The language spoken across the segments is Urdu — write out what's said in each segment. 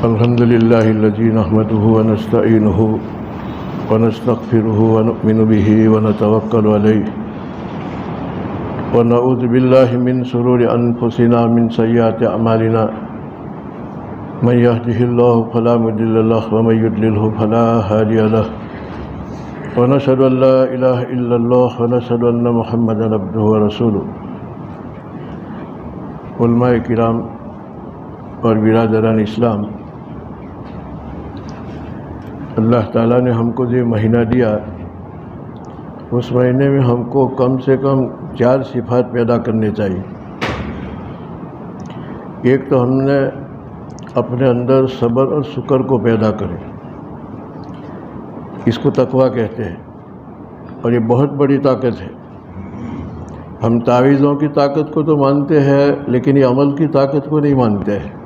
الحمد لله الذي نحمده ونستعينه ونستغفره ونؤمن به ونتوكل عليه ونعوذ بالله من شرور أنفسنا من سيئات أعمالنا من يهده الله فلا مضل له ومن يضلله فلا هادي له ونشهد أن لا إله إلا الله ونشهد أن محمدا عبده ورسوله. علماء کرام اور برادران اسلام، اللہ تعالیٰ نے ہم کو جو مہینہ دیا، اس مہینے میں ہم کو کم سے کم 4 صفات پیدا کرنے چاہیے. ایک تو ہم نے اپنے اندر صبر اور شکر کو پیدا کرے، اس کو تقویٰ کہتے ہیں، اور یہ بہت بڑی طاقت ہے. ہم تعویذوں کی طاقت کو تو مانتے ہیں، لیکن یہ عمل کی طاقت کو نہیں مانتے ہیں.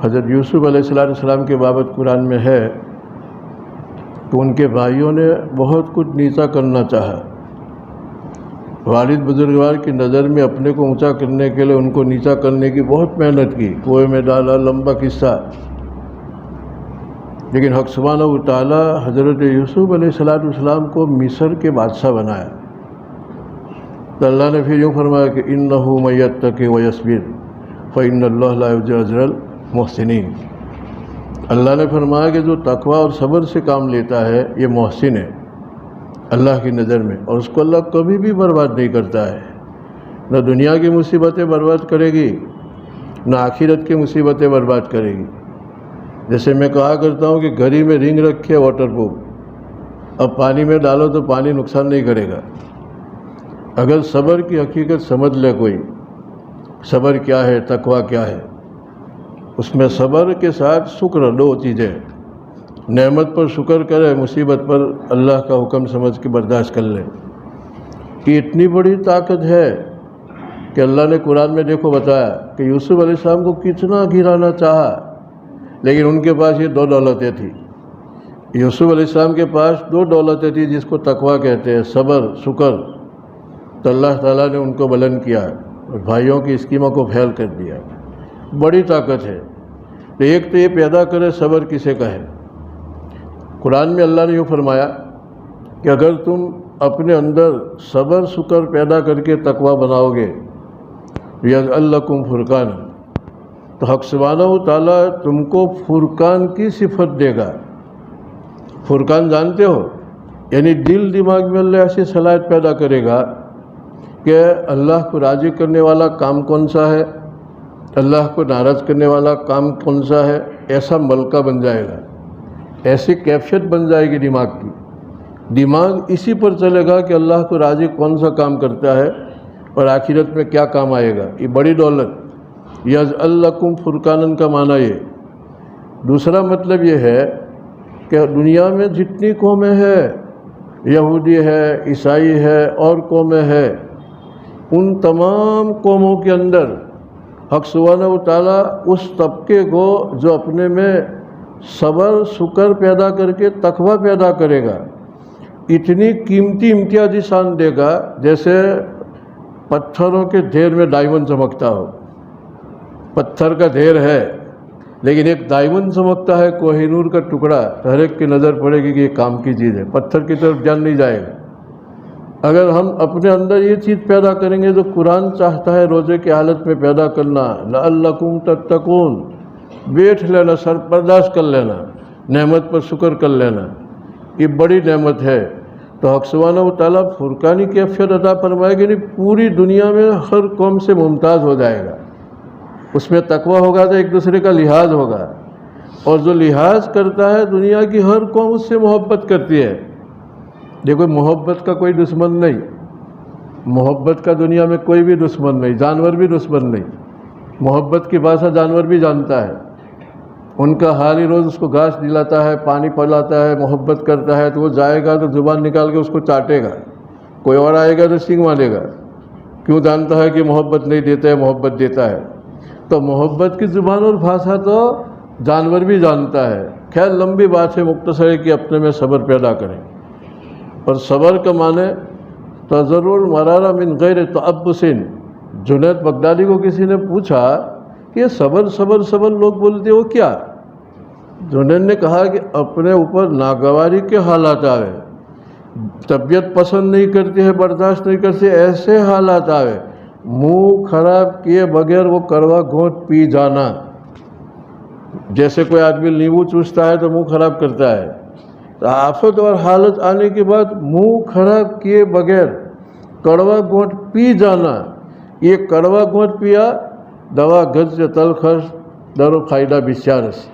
حضرت یوسف علیہ السلام کے بابت قرآن میں ہے کہ ان کے بھائیوں نے بہت کچھ نیچا کرنا چاہا. والد بزرگوار کی نظر میں اپنے کو اونچا کرنے کے لیے ان کو نیچا کرنے کی بہت محنت کی، کنویں میں ڈالا، لمبا قصہ. لیکن حق سبحانہ و تعالی حضرت یوسف علیہ السلام کو مصر کے بادشاہ بنایا. تو اللہ نے پھر یوں فرمایا کہ انہ من یتقی ویصبر فإن اللہ لا یضیع اجر المحسنین. اللہ نے فرمایا کہ جو تقوی اور صبر سے کام لیتا ہے یہ محسن ہے اللہ کی نظر میں، اور اس کو اللہ کبھی بھی برباد نہیں کرتا ہے. نہ دنیا کی مصیبتیں برباد کرے گی، نہ آخرت کی مصیبتیں برباد کرے گی. جیسے میں کہا کرتا ہوں کہ گھڑی میں رنگ رکھے واٹر پروف، اب پانی میں ڈالو تو پانی نقصان نہیں کرے گا. اگر صبر کی حقیقت سمجھ لے کوئی، صبر کیا ہے، تقویٰ کیا ہے، اس میں صبر کے ساتھ شکر، 2 چیزیں. نعمت پر شکر کرے، مصیبت پر اللہ کا حکم سمجھ کے برداشت کر لے. کہ اتنی بڑی طاقت ہے کہ اللہ نے قرآن میں دیکھو بتایا کہ یوسف علیہ السلام کو کتنا گرانا چاہا، لیکن ان کے پاس یہ 2 دولتیں تھیں. یوسف علیہ السلام کے پاس 2 دولتیں تھیں جس کو تقویٰ کہتے ہیں، صبر، شکر. تو اللہ تعالیٰ نے ان کو بلند کیا اور بھائیوں کی اسکیموں کو پھیل کر دیا. بڑی طاقت ہے. تو ایک تو یہ پیدا کرے صبر کسے کہے. قرآن میں اللہ نے یوں فرمایا کہ اگر تم اپنے اندر صبر شکر پیدا کر کے تقویٰ بناؤ گے، یجعل لکم فرقان، تو حق سبحانہ و تعالیٰ تم کو فرقان کی صفت دے گا. فرقان جانتے ہو؟ یعنی دل دماغ میں اللہ ایسی صلاحیت پیدا کرے گا کہ اللہ کو راضی کرنے والا کام کون سا ہے، اللہ کو ناراض کرنے والا کام کون سا ہے، ایسا ملکہ بن جائے گا. ایسی کیفیت بن جائے گی دماغ کی. دماغ اسی پر چلے گا کہ اللہ کو راضی کون سا کام کرتا ہے اور آخرت میں کیا کام آئے گا. یہ بڑی دولت. یجعل لکم فرقانا کا معنی یہ. دوسرا مطلب یہ ہے کہ دنیا میں جتنی قومیں ہیں، یہودی ہے، عیسائی ہے، اور قومیں ہیں، ان تمام قوموں کے اندر حق سبحانہ و تعالیٰ اس طبقے کو جو اپنے میں صبر شکر پیدا کر کے تقویٰ پیدا کرے گا، اتنی قیمتی امتیازی شان دے گا جیسے پتھروں کے ڈھیر میں ڈائمنڈ چمکتا ہو. پتھر کا ڈھیر ہے لیکن ایک ڈائمنڈ چمکتا ہے، کوہ نور کا ٹکڑا، تو ہر ایک کی نظر پڑے گی کہ یہ کام کی چیز ہے، پتھر کی طرف جان نہیں جائے گا. اگر ہم اپنے اندر یہ چیز پیدا کریں گے جو قرآن چاہتا ہے روزے کی حالت میں پیدا کرنا، لعلکم تتقون، بیٹھ لینا، سر برداشت کر لینا، نعمت پر شکر کر لینا، یہ بڑی نعمت ہے. تو حق سبحانہ و تعالیٰ فرقانی کیفیت عطا فرمائے گی. نہیں، پوری دنیا میں ہر قوم سے ممتاز ہو جائے گا. اس میں تقویٰ ہوگا تو ایک دوسرے کا لحاظ ہوگا، اور جو لحاظ کرتا ہے دنیا کی ہر قوم اس سے محبت کرتی ہے. دیکھو، محبت کا کوئی دشمن نہیں، محبت کا دنیا میں کوئی بھی دشمن نہیں، جانور بھی دشمن نہیں. محبت کی بھاشا جانور بھی جانتا ہے. ان کا حال ہی روز اس کو گھاس دلاتا ہے، پانی پلاتا ہے، محبت کرتا ہے، تو وہ جائے گا تو زبان نکال کے اس کو چاٹے گا. کوئی اور آئے گا تو سینگ مارے گا. کیوں؟ جانتا ہے کہ محبت نہیں دیتا ہے، محبت دیتا ہے. تو محبت کی زبان اور بھاشا تو جانور بھی جانتا ہے. خیر، لمبی بات ہے، مختصر ہے کہ اپنے میں صبر پیدا کریں. اور صبر کا معنی تضرع المرارہ من غیر تعبس. جنید بغدادی کو کسی نے پوچھا کہ یہ صبر صبر صبر لوگ بولتے وہ کیا؟ جنید نے کہا کہ اپنے اوپر ناگواری کے حالات آوے، طبیعت پسند نہیں کرتی ہے، برداشت نہیں کرتی، ایسے حالات آوے، منہ خراب کیے بغیر وہ کڑوا گھونٹ پی جانا، جیسے کوئی آدمی لیمو چوستا ہے تو منہ خراب کرتا ہے، تو آفت اور حالت آنے کے بعد منہ خراب کیے بغیر کڑوا گھونٹ پی جانا، یہ کڑوا گھونٹ پیا دوا گز تلخش درو فائدہ بسیارس،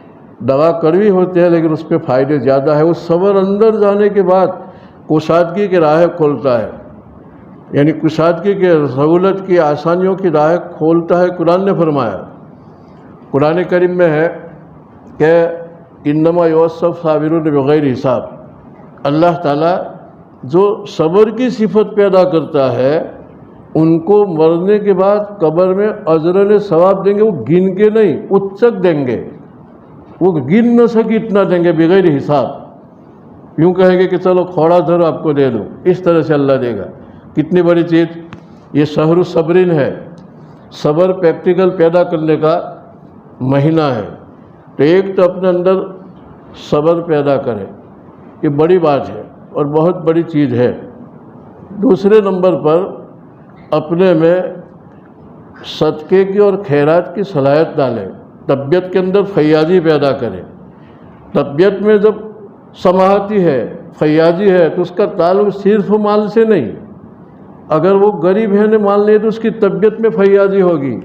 دوا کڑوی ہوتی ہے لیکن اس پہ فائدے زیادہ ہے۔ وہ صبر اندر جانے کے بعد کشادگی کی راہ کھولتا ہے، یعنی کشادگی کے سہولت کی آسانیوں کی راہ کھولتا ہے۔ قرآن نے فرمایا، قرآن کریم میں ہے کہ انما یوصف صابرون بغیر حساب، اللہ تعالیٰ جو صبر کی صفت پیدا کرتا ہے ان کو مرنے کے بعد قبر میں اجر ثواب دیں گے، وہ گن کے نہیں، اچک دیں گے، وہ گن نہ سکے اتنا دیں گے بغیر حساب، یوں کہیں گے کہ چلو کھوڑا دھرو آپ کو دے دوں، اس طرح سے اللہ دے گا۔ کتنی بڑی چیز یہ شہر الصبرین ہے، صبر پریکٹیکل پیدا کرنے کا مہینہ ہے۔ تو ایک تو اپنے اندر صبر پیدا کرے، یہ بڑی بات ہے اور بہت بڑی چیز ہے۔ دوسرے نمبر پر اپنے میں صدقے کی اور خیرات کی صلاحیت ڈالے، طبیعت کے اندر فیاضی پیدا کرے۔ طبیعت میں جب سماحتی ہے، فیاضی ہے، تو اس کا تعلق صرف مال سے نہیں، اگر وہ غریب ہے نے مال نہیں تو اس کی طبیعت میں فیاضی ہوگی،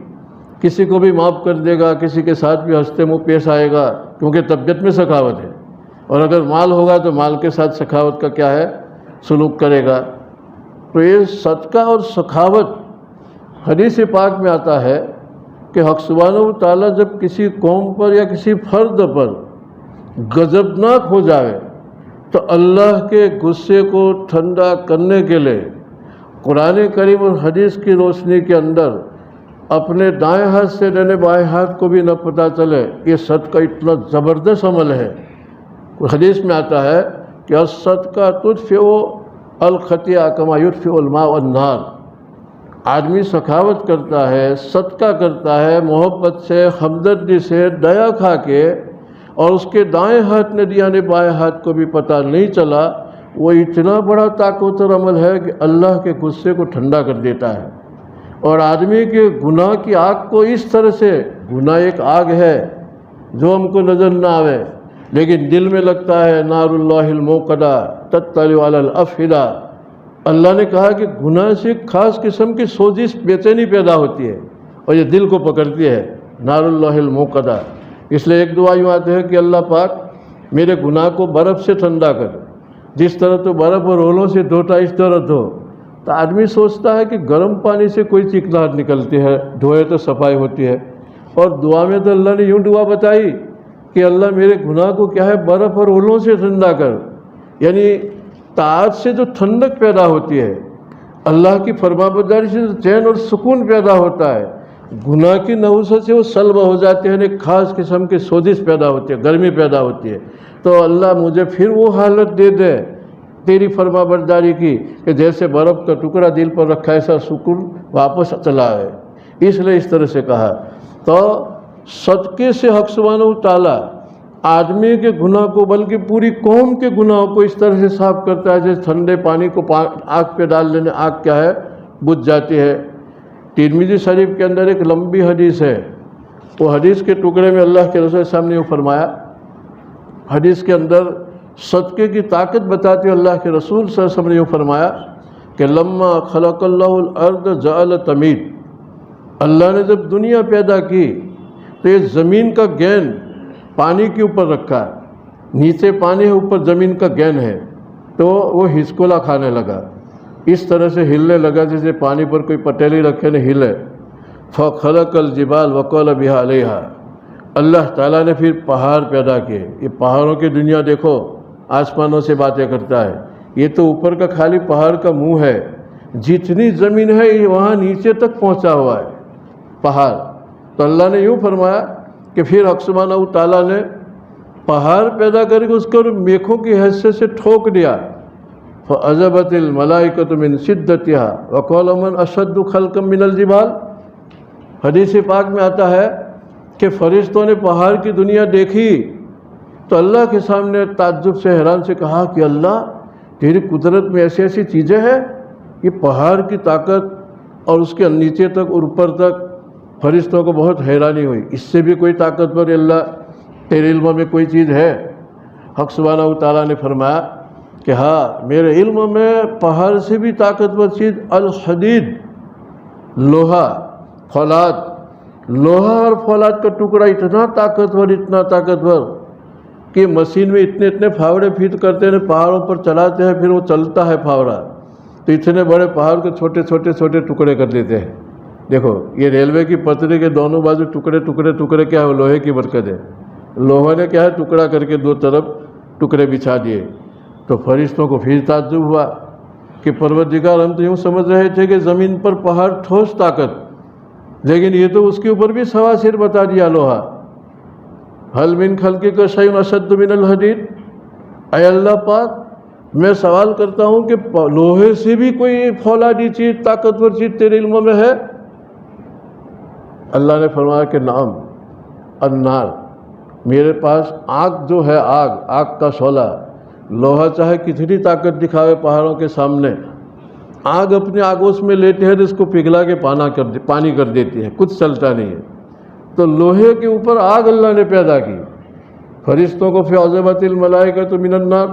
کسی کو بھی معاف کر دے گا، کسی کے ساتھ بھی ہنستے منہ پیش آئے گا، کیونکہ طبیعت میں سخاوت ہے۔ اور اگر مال ہوگا تو مال کے ساتھ سخاوت کا کیا ہے، سلوک کرے گا۔ تو یہ صدقہ اور سخاوت، حدیث پاک میں آتا ہے کہ حق سبحانہ و تعالیٰ جب کسی قوم پر یا کسی فرد پر غضبناک ہو جائے تو اللہ کے غصے کو ٹھنڈا کرنے کے لیے قرآن کریم اور حدیث کی روشنی کے اندر اپنے دائیں ہاتھ سے لینے بائیں ہاتھ کو بھی نہ پتہ چلے، یہ صدقہ اتنا زبردست عمل ہے۔ حدیث میں آتا ہے کہ الصدقہ تطفئ الخطیئہ کما یطفئ الماء النار، آدمی سخاوت کرتا ہے، صدقہ کرتا ہے محبت سے، ہمدردی سے، دیا کھا کے، اور اس کے دائیں ہاتھ نے دیا نے بائیں ہاتھ کو بھی پتہ نہیں چلا، وہ اتنا بڑا طاقتور عمل ہے کہ اللہ کے غصے کو ٹھنڈا کر دیتا ہے۔ اور آدمی کے گناہ کی آگ کو اس طرح سے، گناہ ایک آگ ہے جو ہم کو نظر نہ آوے لیکن دل میں لگتا ہے، نار اللہ الموقدہ تطلع علی الافئدہ، اللہ نے کہا کہ گناہ سے خاص قسم کی سوزش بے چینی پیدا ہوتی ہے اور یہ دل کو پکڑتی ہے، نار اللہ الموقدہ۔ اس لیے ایک دعا یوں آتی ہے کہ اللہ پاک میرے گناہ کو برف سے ٹھنڈا کر، جس طرح تو برف اور اولوں سے دھوتا اس طرح دھو۔ تو آدمی سوچتا ہے کہ گرم پانی سے کوئی چکناہٹ نکلتی ہے، دھوئے تو صفائی ہوتی ہے، اور دعا میں تو اللہ نے یوں دعا بتائی کہ اللہ میرے گناہ کو کیا ہے، برف اور اولوں سے ٹھنڈا کر، یعنی طاعت سے جو ٹھنڈک پیدا ہوتی ہے، اللہ کی فرمانبرداری سے جو چین اور سکون پیدا ہوتا ہے، گناہ کی نحوست سے وہ سلب ہو جاتے ہیں، ایک خاص قسم کی سوزش پیدا ہوتی ہے، گرمی پیدا ہوتی ہے۔ تو اللہ مجھے پھر وہ حالت دے دے تیری فرمانبرداری کی کہ جیسے برف کا ٹکڑا دل پر رکھا ایسا سکون واپس چلا ہے۔ اس لیے اس طرح سے کہا۔ تو صدقے سے حق سبحانہ و تعالیٰ آدمی کے گناہ کو بلکہ پوری قوم کے گناہوں کو اس طرح سے صاف کرتا ہے جیسے ٹھنڈے پانی کو آگ پہ ڈال دینے آگ کیا ہے، بجھ جاتی ہے۔ ترمذی شریف کے اندر ایک لمبی حدیث ہے، وہ حدیث کے ٹکڑے میں اللہ کے رسول صاحب نے یوں فرمایا، حدیث کے اندر صدقے کی طاقت بتاتے ہوئے اللہ کے رسول صلی اللہ علیہ وسلم نے یوں فرمایا کہ لما خلق اللہ الارض جعل تمید، اللہ نے جب دنیا پیدا کی تو یہ زمین کا گین پانی کے اوپر رکھا ہے، نیچے پانی ہے اوپر زمین کا گین ہے، تو وہ ہچکولا کھانے لگا، اس طرح سے ہلنے لگا جیسے پانی پر کوئی پٹیلی رکھے نہ ہلے۔ فخلق الجبال وقال بها علیہا، اللہ تعالیٰ نے پھر پہاڑ پیدا کیے۔ یہ پہاڑوں کی دنیا دیکھو، آسمانوں سے باتیں کرتا ہے، یہ تو اوپر کا خالی پہاڑ کا منہ ہے، جتنی زمین ہے وہاں نیچے تک پہنچا ہوا ہے پہاڑ۔ تو اللہ نے یوں فرمایا کہ پھر حق سبحانہ و تعالیٰ نے پہاڑ پیدا کر کے اس کو میخوں کی حیثیت سے ٹھوک دیا۔ فَعَذَبَتِ الْمَلَائِكَةُ مِنْ شِدَّتِهَا وَقَالَ مَنْ أَشَدُّ خَلْقًا مِنَ الْجِبَالِ، حدیث پاک میں آتا ہے کہ فرشتوں نے پہاڑ کی دنیا دیکھی تو اللہ کے سامنے تعجب سے حیران سے کہا کہ اللہ تیری قدرت میں ایسی ایسی چیزیں ہیں، یہ پہاڑ کی طاقت اور اس کے نیچے تک اور اوپر تک فرشتوں کو بہت حیرانی ہوئی، اس سے بھی کوئی طاقتور اللہ تیرے علم میں کوئی چیز ہے؟ حق سبحانہ و تعالیٰ نے فرمایا کہ ہاں میرے علم میں پہاڑ سے بھی طاقتور چیز الحدید، لوہا، فولاد، لوہا اور فولاد کا ٹکڑا اتنا طاقتور کہ مشین میں اتنے پھاوڑے فیٹ کرتے ہیں، پہاڑوں پر چلاتے ہیں، پھر وہ چلتا ہے پھاوڑا تو اتنے بڑے پہاڑ کو چھوٹے ٹکڑے کر دیتے ہیں۔ دیکھو یہ ریلوے کی پٹری کے دونوں بازو ٹکڑے کیا ہے؟ وہ لوہے کی برکت ہے، لوہے نے کیا ہے ٹکڑا کر کے دو طرف ٹکڑے بچھا دیے۔ تو فرشتوں کو پھر تعجب ہوا کہ پروردگار ہم تو یوں سمجھ رہے تھے کہ زمین پر پہاڑ ٹھوس طاقت، لیکن یہ تو اس کے اوپر بھی سوا سر بتا دیا لوہا۔ حل من خلقک شیء اشد من الحدید، اے اللہ پاک میں سوال کرتا ہوں کہ لوہے سے بھی کوئی فولادی چیز، طاقتور چیز تیرے علم میں ہے؟ اللہ نے فرمایا کہ نعم، النار، میرے پاس آگ جو ہے، آگ کا شعلہ، لوہا چاہے کتنی طاقت دکھاوے پہاڑوں کے سامنے، آگ اپنے آگوش میں لیتے ہیں تو اس کو پگھلا کے پانی کر دیتی ہے، کچھ چلتا نہیں ہے۔ تو لوہے کے اوپر آگ اللہ نے پیدا کی۔ فرشتوں کو فعذبت الملائکۃ من النار،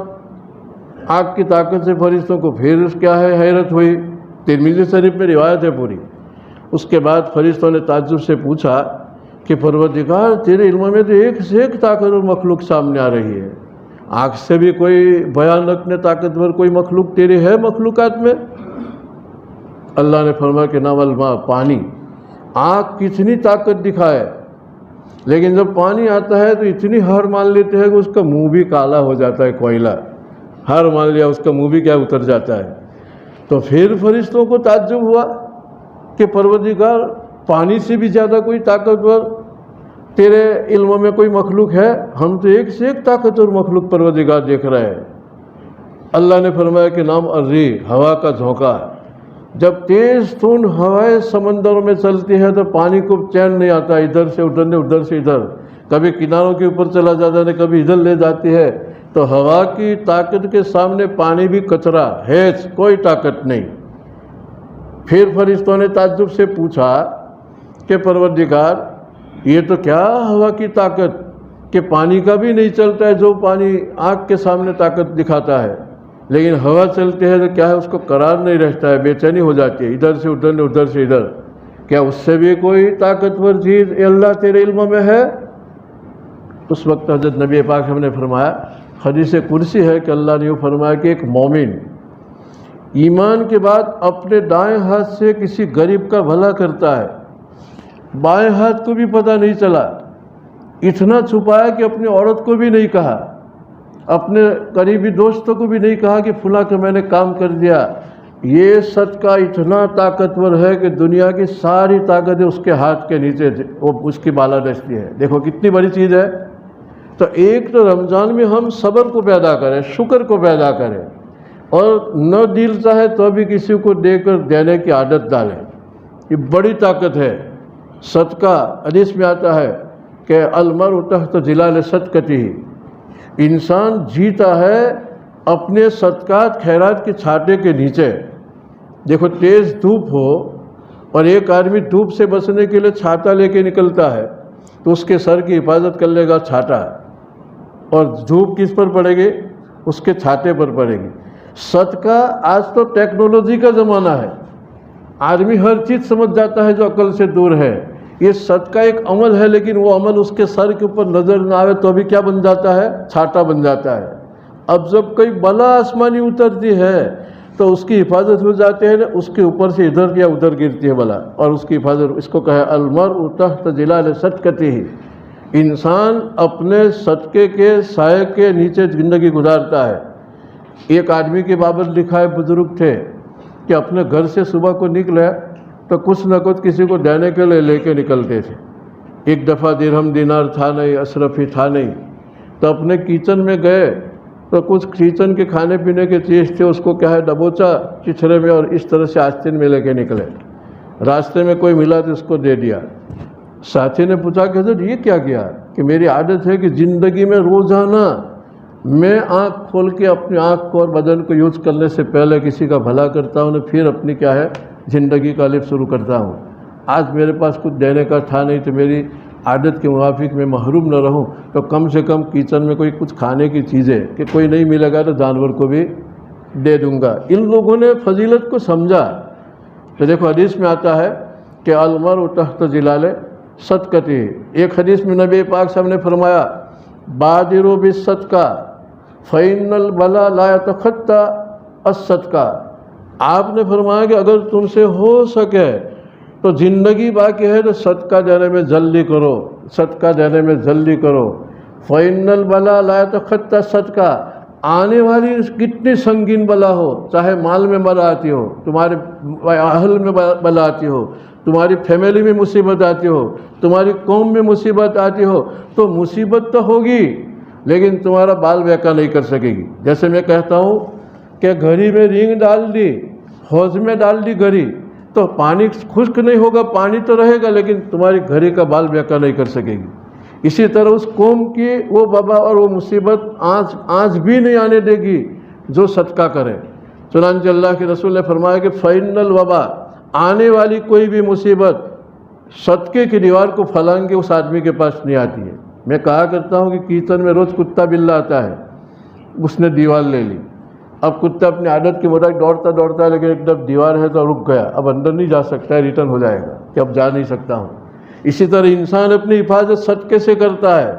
آگ کی طاقت سے فرشتوں کو پھر کیا ہے حیرت ہوئی۔ ترمذی شریف میں روایت ہے پوری۔ اس کے بعد فرشتوں نے تعجب سے پوچھا کہ پروردگار تیرے علم میں تو ایک سے ایک طاقتور مخلوق سامنے آ رہی ہے، آگ سے بھی کوئی بیان رکھنے طاقتور کوئی مخلوق تیرے ہے مخلوقات میں؟ اللہ نے فرمایا کہ نعم الماء، پانی، آگ کتنی طاقت دکھائے لیکن جب پانی آتا ہے تو اتنی ہار مان لیتے ہیں کہ اس کا منہ بھی کالا ہو جاتا ہے، کوئلہ ہار مان لیا، اس کا منہ بھی کیا اتر جاتا ہے۔ تو پھر فرشتوں کو تعجب ہوا کہ پروردگار پانی سے بھی زیادہ کوئی طاقتور تیرے علم میں کوئی مخلوق ہے؟ ہم تو ایک سے ایک طاقتور مخلوق پروردگار دیکھ رہے ہیں۔ اللہ نے فرمایا کہ نام الریح، ہوا کا جھونکا، جب تیز تند ہوائیں سمندروں میں چلتی ہے تو پانی کو چین نہیں آتا، ادھر سے ادھر نے ادھر سے ادھر، کبھی کناروں کے اوپر چلا جاتا ہے، کبھی ادھر لے جاتی ہے۔ تو ہوا کی طاقت کے سامنے پانی بھی کچرا، ہیچ، کوئی طاقت نہیں۔ پھر فرشتوں نے تعجب سے پوچھا کہ پروردگار یہ تو کیا ہوا کی طاقت کہ پانی کا بھی نہیں چلتا ہے، جو پانی آگ کے سامنے طاقت دکھاتا ہے، لیکن ہوا چلتے ہے تو کیا ہے اس کو قرار نہیں رہتا ہے، بے چینی ہو جاتی ہے، ادھر سے ادھر نے ادھر سے ادھر، کیا اس سے بھی کوئی طاقتور چیز اے اللہ تیرے علم میں ہے؟ اس وقت حضرت نبی پاک ہم نے فرمایا، حدیث قدسی ہے کہ اللہ نے یہ فرمایا کہ ایک مومن ایمان کے بعد اپنے دائیں ہاتھ سے کسی غریب کا بھلا کرتا ہے، بائیں ہاتھ کو بھی پتہ نہیں چلا، اتنا چھپایا کہ اپنی عورت کو بھی نہیں کہا، اپنے قریبی دوستوں کو بھی نہیں کہا کہ فلاں کا میں نے کام کر دیا۔ یہ صدقہ اتنا طاقتور ہے کہ دنیا کی ساری طاقتیں اس کے ہاتھ کے نیچے وہ اس کی بالادستی ہے۔ دیکھو کتنی بڑی چیز ہے۔ تو ایک تو رمضان میں ہم صبر کو پیدا کریں، شکر کو پیدا کریں، اور نہ دل چاہے تو بھی کسی کو دے کر دینے کی عادت ڈالیں، یہ بڑی طاقت ہے۔ صدقہ، حدیث میں آتا ہے کہ المرء تحت ظلال صدقتہ، انسان جیتا ہے اپنے صدقات خیرات کے چھاٹے کے نیچے۔ دیکھو تیز دھوپ ہو اور ایک آدمی دھوپ سے بچنے کے لیے چھاتا لے کے نکلتا ہے تو اس کے سر کی حفاظت کر لے گا چھاتا، اور دھوپ کس پر پڑے گی؟ اس کے چھاتے پر پڑے گی۔ صدقہ، آج تو ٹیکنالوجی کا زمانہ ہے، آدمی ہر چیز سمجھ جاتا ہے جو عقل سے دور ہے۔ یہ صدقہ ایک عمل ہے، لیکن وہ عمل اس کے سر کے اوپر نظر نہ آئے تو بھی کیا بن جاتا ہے؟ چھاتا بن جاتا ہے۔ اب جب کوئی بلا آسمانی اترتی ہے تو اس کی حفاظت ہو جاتے ہیں، اس کے اوپر سے ادھر یا ادھر گرتی ہے بلا، اور اس کی حفاظت، اس کو کہے المرء تحت ظلال صدقتہ، انسان اپنے صدقے کے سائے کے نیچے زندگی گزارتا ہے۔ ایک آدمی کے بابت لکھا ہے، بزرگ تھے کہ اپنے گھر سے صبح کو نکلے تو کچھ نہ کچھ کسی کو دینے کے لیے لے کے نکلتے تھے۔ ایک دفعہ درہم دینار تھا نہیں، اشرفی تھا نہیں، تو اپنے کچن میں گئے تو کچھ کچن کے کھانے پینے کے چیز تھے، اس کو کیا ہے دبوچا چتھرے میں اور اس طرح سے آستین میں لے کے نکلے۔ راستے میں کوئی ملا تو اس کو دے دیا۔ ساتھی نے پوچھا کہ حضرت یہ کیا کیا؟ کہ میری عادت ہے کہ زندگی میں روزانہ میں آنکھ کھول کے اپنی آنکھ کو اور بدن کو یوز کرنے سے پہلے کسی کا بھلا کرتا ہوں، پھر اپنی کیا ہے زندگی کا لفظ شروع کرتا ہوں۔ آج میرے پاس کچھ دینے کا تھا نہیں تو میری عادت کے موافق میں محروم نہ رہوں، تو کم سے کم کچن میں کوئی کچھ کھانے کی چیزیں کہ کوئی نہیں ملے گا تو جانور کو بھی دے دوں گا۔ ان لوگوں نے فضیلت کو سمجھا۔ تو دیکھو حدیث میں آتا ہے کہ المرء تحت ظلال صدقتی، ایک حدیث میں نبی پاک صاحب نے فرمایا بادروا بالصدقہ فإن البلاء لا يتخطى الصدقہ۔ آپ نے فرمایا کہ اگر تم سے ہو سکے تو زندگی باقی ہے تو صدقہ دینے میں جلدی کرو، صدقہ دینے میں جلدی کرو۔ فإن البلاء لا يتخطى الصدقہ، آنے والی کتنی سنگین بلا ہو، چاہے مال میں بلا آتی ہو، تمہارے اہل میں بلا آتی ہو، تمہاری فیملی میں مصیبت آتی ہو، تمہاری قوم میں مصیبت آتی ہو، تو مصیبت تو ہوگی لیکن تمہارا بال بیکا نہیں کر سکے گی۔ جیسے میں کہتا ہوں کہ گھڑی میں رینگ ڈال دی، حوض میں ڈال دی گھڑی، تو پانی خشک نہیں ہوگا، پانی تو رہے گا لیکن تمہاری گھڑی کا بال بیکا نہیں کر سکے گی۔ اسی طرح اس قوم کی وہ وبا اور وہ مصیبت آج بھی نہیں آنے دے گی جو صدقہ کرے۔ چنانچہ اللہ کے رسول نے فرمایا کہ فإن الوبا، آنے والی کوئی بھی مصیبت صدقے کی دیوار کو پھلانگ کے اس آدمی کے پاس نہیں آتی ہے۔ میں کہا کرتا ہوں کہ کیچن میں روز کتا بلا آتا ہے، اس نے دیوار لے لی، اب کتا اپنی عادت کے مطابق دوڑتا ہے لیکن ایک دم دیوار ہے تو رک گیا، اب اندر نہیں جا سکتا ہے، ریٹرن ہو جائے گا کہ اب جا نہیں سکتا ہوں۔ اسی طرح انسان اپنی حفاظت صدقے سے کرتا ہے۔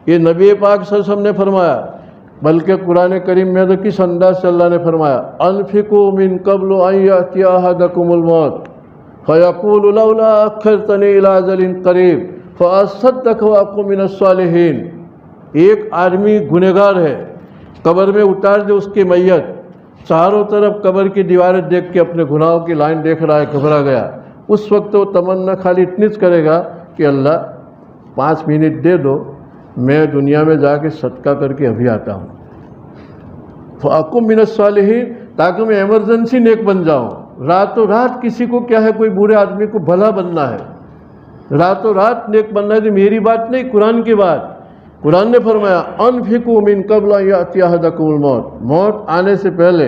یہ نبی پاک صلی اللہ علیہ وسلم نے فرمایا، بلکہ قرآن کریم میں تو کس انداز سے اللہ نے فرمایا انفقوا من قبل ان یأتی احدکم الموت فیقول لولا اخرتنی الی اجل قریب فاصدق واکن من الصالحین۔ ایک آدمی گنہگار ہے، قبر میں اتار دے اس کی میت، چاروں طرف قبر کی دیواریں دیکھ کے اپنے گناہوں کی لائن دیکھ رہا ہے، گھبرا گیا، اس وقت وہ تمنا خالی اتنی کرے گا کہ اللہ 5 منٹ دے دو، میں دنیا میں جا کے صدقہ کر کے ابھی آتا ہوں، فاکن من الصالحین، تاکہ میں ایمرجنسی نیک بن جاؤں۔ راتوں رات کسی کو کیا ہے، کوئی برے آدمی کو بھلا بننا ہے، راتوں رات نیک بننا ہے۔ تو میری بات نہیں، قرآن کی بات۔ قرآن نے فرمایا انفقوا من قبل ان یأتی احدکم الموت، موت آنے سے پہلے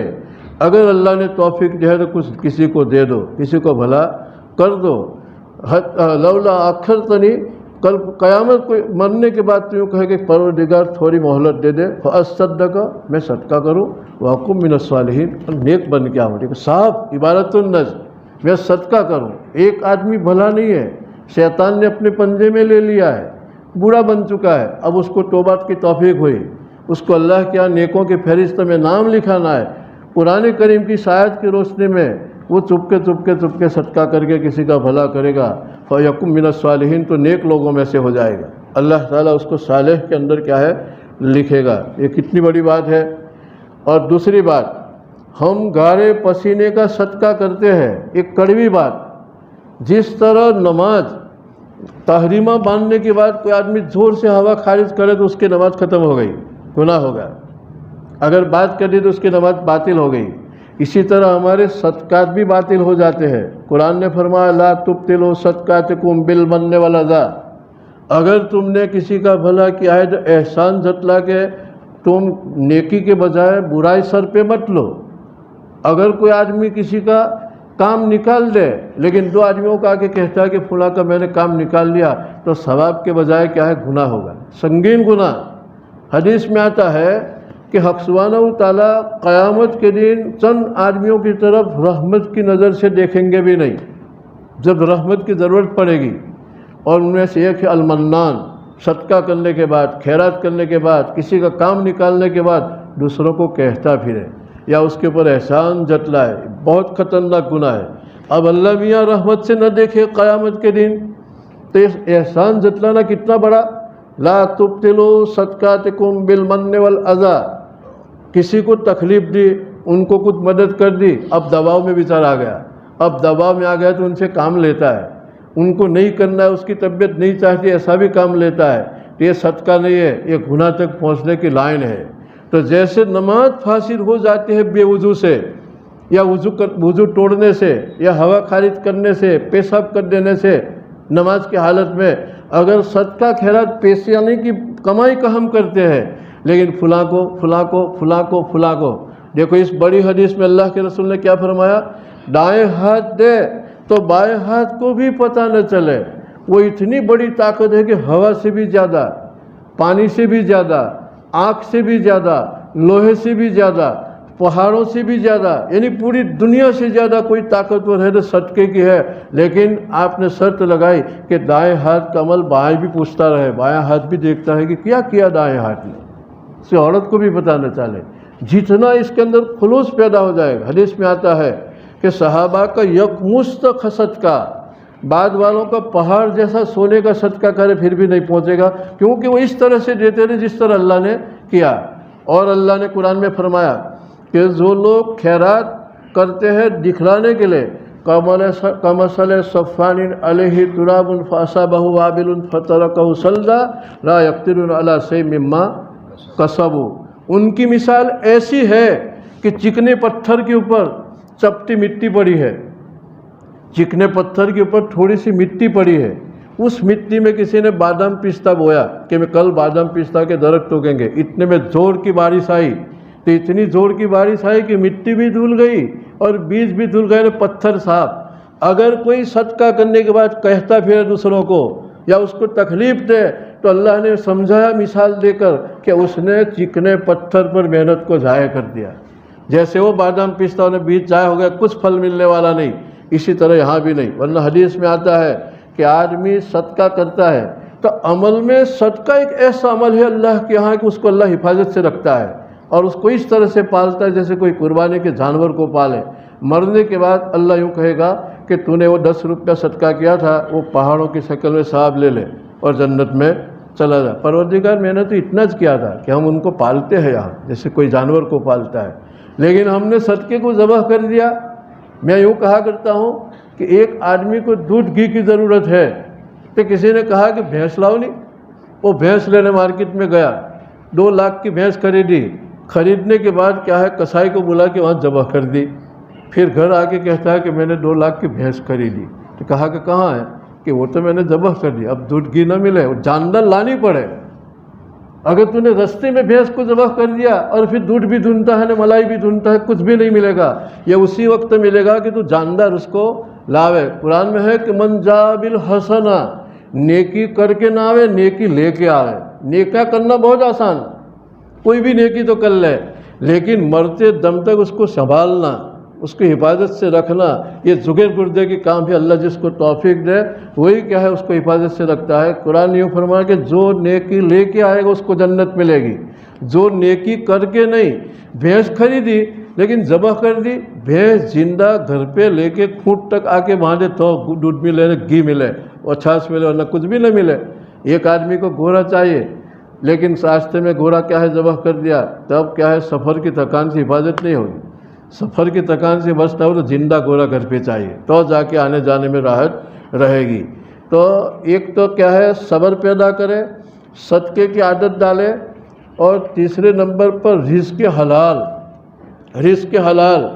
اگر اللہ نے توفیق دیا ہے تو کچھ کسی کو دے دو، کسی کو بھلا کر دو۔ لولا اخرتنی، کل قیامت کو مرنے کے بعد تو یوں کہے کہ پروردگار تھوڑی مہلت دے دے، فاصدق، میں صدقہ کروں، واکن من الصالحین، اور نیک بن کے آؤں۔ صاحب عبارت النجم، میں صدقہ کروں۔ ایک آدمی بھلا نہیں ہے، شیطان نے اپنے پنجے میں لے لیا ہے، برا بن چکا ہے، اب اس کو توبہ کی توفیق ہوئی، اس کو اللہ کے یہاں نیکوں کے فہرست میں نام لکھانا ہے۔ قرآن کریم کی آیات کی روشنی میں وہ چپکے صدقہ کر کے کسی کا بھلا کرے گا، فیکن من الصالحین، تو نیک لوگوں میں سے ہو جائے گا، اللہ تعالیٰ اس کو صالح کے اندر کیا ہے لکھے گا۔ یہ کتنی بڑی بات ہے۔ اور دوسری بات، ہم گارے پسینے کا صدقہ کرتے ہیں، ایک کڑوی بات۔ جس طرح نماز تحریمہ باندھنے کے بعد کوئی آدمی زور سے ہوا خارج کرے تو اس کی نماز ختم ہو گئی، گناہ ہوگا، اگر بات کر دی تو اس کی نماز باطل ہو گئی۔ اسی طرح ہمارے صدقات بھی باطل ہو جاتے ہیں۔ قرآن نے فرمایا لا تبطلوا صدقاتکم بالمن والاذی، اگر تم نے کسی کا بھلا کیا ہے تو احسان جتلا کے تم نیکی کے بجائے برائی سر پہ مت لو۔ اگر کوئی آدمی کسی کا کام نکال دے لیکن 2 آدمیوں کا آگے کہتا ہے کہ فلاں کا میں نے کام نکال لیا، تو ثواب کے بجائے کیا ہے گناہ ہوگا، سنگین گناہ۔ حدیث میں آتا ہے کہ حق سبحانہ تعالیٰ قیامت کے دن چند آدمیوں کی طرف رحمت کی نظر سے دیکھیں گے بھی نہیں، جب رحمت کی ضرورت پڑے گی، اور ان میں سے ایک ہے المنان، صدقہ کرنے کے بعد، خیرات کرنے کے بعد، کسی کا کام نکالنے کے بعد دوسروں کو کہتا پھرے یا اس کے اوپر احسان جتلائے، بہت خطرناک گناہ ہے۔ اب اللہ میاں رحمت سے نہ دیکھے قیامت کے دن تو احسان جتلانا کتنا بڑا۔ لا تبطلوا صدقاتکم بالمن والاذی، کسی کو تکلیف دی، ان کو کچھ مدد کر دی، اب دباؤ میں بیچارہ آ گیا، اب دباؤ میں آ گیا تو ان سے کام لیتا ہے، ان کو نہیں کرنا ہے، اس کی طبیعت نہیں چاہتی، ایسا بھی کام لیتا ہے، تو یہ صدقہ نہیں ہے، یہ گناہ تک پہنچنے کی لائن ہے۔ تو جیسے نماز فاسد ہو جاتی ہے بے وضو سے، یا وضو توڑنے سے، یا ہوا خارج کرنے سے، پیشاب کر دینے سے، نماز کی حالت میں اگر صدقہ خیرات پیسے آنے کی کمائی کا ہم کرتے ہیں، لیکن فلاں کو دیکھو اس بڑی حدیث میں اللہ کے رسول نے کیا فرمایا، دائیں ہاتھ دے تو بائیں ہاتھ کو بھی پتہ نہ چلے۔ وہ اتنی بڑی طاقت ہے کہ ہوا سے بھی زیادہ، پانی سے بھی زیادہ، آنکھ سے بھی زیادہ، لوہے سے بھی زیادہ، پہاڑوں سے بھی زیادہ، یعنی پوری دنیا سے زیادہ کوئی طاقتور ہے تو صدقے کی ہے۔ لیکن آپ نے شرط لگائی کہ دائیں ہاتھ کا عمل بائیں بھی پوچھتا رہے، بائیں ہاتھ بھی دیکھتا ہے کہ کیا کیا دائیں ہاتھ نے، اسے عورت کو بھی پتہ نہ چلے۔ جتنا اس کے اندر خلوص پیدا ہو جائے گا، حدیث میں آتا ہے کہ صحابہ کا یکمشت صدقہ بعد والوں کا پہاڑ جیسا سونے کا صدقہ کرے پھر بھی نہیں پہنچے گا، کیونکہ وہ اس طرح سے دیتے رہے جس طرح اللہ نے کیا۔ اور اللہ نے قرآن میں فرمایا کہ جو لوگ خیرات کرتے ہیں دکھلانے کے لیے، کمثل صفوان علیہ تراب فاصابہ وابل فترکہ صلدا لا یقدرون علی شیء مما کسبوا، ان کی مثال ایسی ہے کہ چکنے پتھر کے اوپر چپٹی مٹی پڑی ہے، چکنے پتھر کے اوپر تھوڑی سی مٹی پڑی ہے، اس مٹی میں کسی نے بادام پستہ بویا کہ میں کل بادام پستہ کے درخت اگیں گے، اتنے میں زور کی بارش آئی، تو اتنی زور کی بارش آئی کہ مٹی بھی دھل گئی اور بیج بھی دھل گئے، پتھر صاف۔ اگر کوئی صدقہ کرنے کے بعد کہتا پھر دوسروں کو یا اس کو تکلیف دے تو اللہ نے سمجھایا مثال دے کر کہ اس نے چکنے پتھر پر محنت کو ضائع کر دیا، جیسے وہ بادام پستہ نے بیج ضائع ہو گیا، کچھ پھل ملنے والا نہیں، اسی طرح یہاں بھی نہیں۔ ورنہ حدیث میں آتا ہے کہ آدمی صدقہ کرتا ہے تو عمل میں صدقہ ایک ایسا عمل ہے اللہ کے یہاں کہ اس کو اللہ حفاظت سے رکھتا ہے اور اس کو اس طرح سے پالتا ہے جیسے کوئی قربانی کے جانور کو پالے۔ مرنے کے بعد اللہ یوں کہے گا کہ تو نے وہ 10 روپیہ صدقہ کیا تھا، وہ پہاڑوں کی شکل میں صاحب لے لے اور جنت میں چلا جا۔ پروردگار میں نے تو اتنا کیا تھا کہ ہم ان کو پالتے ہیں یہاں جیسے کوئی جانور کو پالتا ہے، لیکن ہم نے صدقے کو ذبح کر دیا۔ میں یوں کہا کرتا ہوں کہ ایک آدمی کو دودھ گھی کی ضرورت ہے تو کسی نے کہا کہ بھینس لاؤ نہیں، وہ بھینس لینے مارکیٹ میں گیا، 2 لاکھ کی بھینس خریدی، خریدنے کے بعد کیا ہے کسائی کو بلا کے وہاں ذبح کر دی، پھر گھر آ کے کہتا ہے کہ میں نے 2 لاکھ کی بھینس خریدی، تو کہا کہ کہاں ہے، کہ وہ تو میں نے ذبح کر دی، اب دودھ گھی نہ ملے، وہ جاندار لانی پڑے۔ اگر تو نے رستے میں بھینس کو ذبح کر دیا اور پھر دودھ بھی دھنتا ہے نہ ملائی بھی دھنتا ہے، کچھ بھی نہیں ملے گا، یہ اسی وقت ملے گا کہ تو جاندار اس کو لاوے۔ قرآن میں ہے کہ من جاء بالحسنہ، نیکی کر کے نہ آوے، نیکی لے کے آوے۔ نیکیاں کرنا بہت آسان، کوئی بھی نیکی تو کر لے، لیکن مرتے دم تک اس کو سنبھالنا، اس کی حفاظت سے رکھنا، یہ زگر گردے کی کام ہے۔ اللہ جس کو توفیق دے وہی کیا ہے اس کو حفاظت سے رکھتا ہے۔ قرآن یوں فرمایا کہ جو نیکی لے کے آئے گا اس کو جنت ملے گی، جو نیکی کر کے نہیں، بھینس خریدی لیکن ذبح کر دی، بھینس زندہ گھر پہ لے کے کھوٹ تک آ کے باندھے تو دودھ ملے، گھی ملے اور چھاچ ملے، ورنہ کچھ بھی نہ ملے۔ ایک آدمی کو گھوڑا چاہیے لیکن راستے میں گھوڑا کیا ہے ذبح کر دیا، تب کیا ہے سفر کی تھکان سے حفاظت نہیں ہوگی، سفر کی تھکان سے بچنا ہو تو زندہ گھوڑا گھر پہ چاہیے تو جا کے آنے جانے میں راحت رہے گی۔ تو ایک تو کیا ہے صبر پیدا کرے، صدقے کی عادت ڈالے، اور تیسرے نمبر پر رزق حلال، رزق حلال،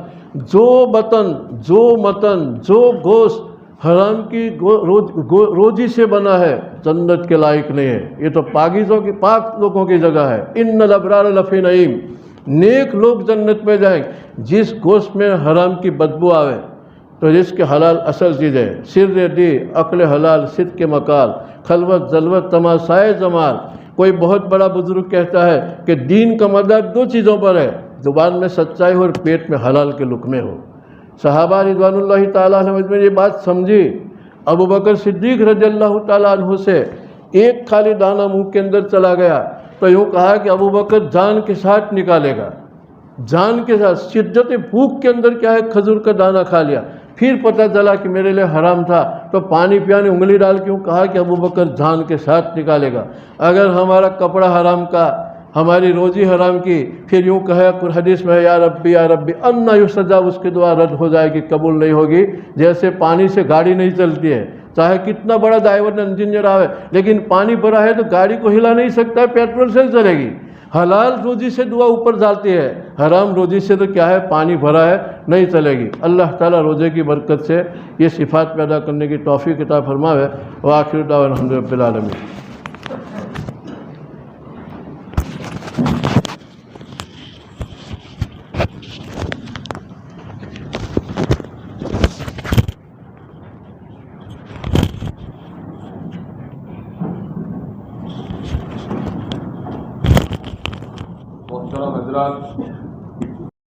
جو متن جو گوشت حرام کی روزی سے بنا ہے جنت کے لائق نہیں ہے، یہ تو پاکیزوں کی پاک لوگوں کی جگہ ہے۔ ان الابرار لفی نعیم، نیک لوگ جنت میں جائیں۔ جس گوشت میں حرام کی بدبو آوے تو رزق حلال اصل چیز ہے۔ سر دی عقل حلال صدق کے مقال، خلوت ذلوت تماشائے جمال۔ کوئی بہت بڑا بزرگ کہتا ہے کہ دین کا مدار 2 چیزوں پر ہے، زبان میں سچائی ہو اور پیٹ میں حلال کے لقمے ہو۔ صحابہ رضوان اللہ تعالیٰ عنہ نے یہ بات سمجھی۔ ابو بکر صدیق رضی اللہ تعالیٰ عنہ سے ایک خالی دانہ منہ کے اندر چلا گیا تو یوں کہا کہ ابو بکر جان کے ساتھ نکالے گا، جان کے ساتھ۔ شدت بھوک کے اندر کیا ہے کھجور کا دانہ کھا لیا، پھر پتہ چلا کہ میرے لیے حرام تھا تو پانی پیانے انگلی ڈال کے کہا کہ ابو بکر جان کے ساتھ نکالے گا۔ اگر ہمارا کپڑا حرام کا، ہماری روزی حرام کی، پھر یوں کہا حدیث میں یا ربی انا یستجاب، اس کی دعا رد ہو جائے گی، قبول نہیں ہوگی۔ جیسے پانی سے گاڑی نہیں چلتی ہے، چاہے کتنا بڑا ڈرائیور انجینئر آوے لیکن پانی بھرا ہے تو گاڑی کو ہلا نہیں سکتا ہے، پیٹرول سے چلے گی۔ حلال روزی سے دعا اوپر ڈالتی ہے، حرام روزی سے تو کیا ہے، پانی بھرا ہے، نہیں چلے گی۔ اللہ تعالیٰ روزے کی برکت سے یہ صفات پیدا کرنے کی توفیق عطا فرماوے۔ وآخر دعوانا الحمد للہ رب العالمین۔ محترم حضرات،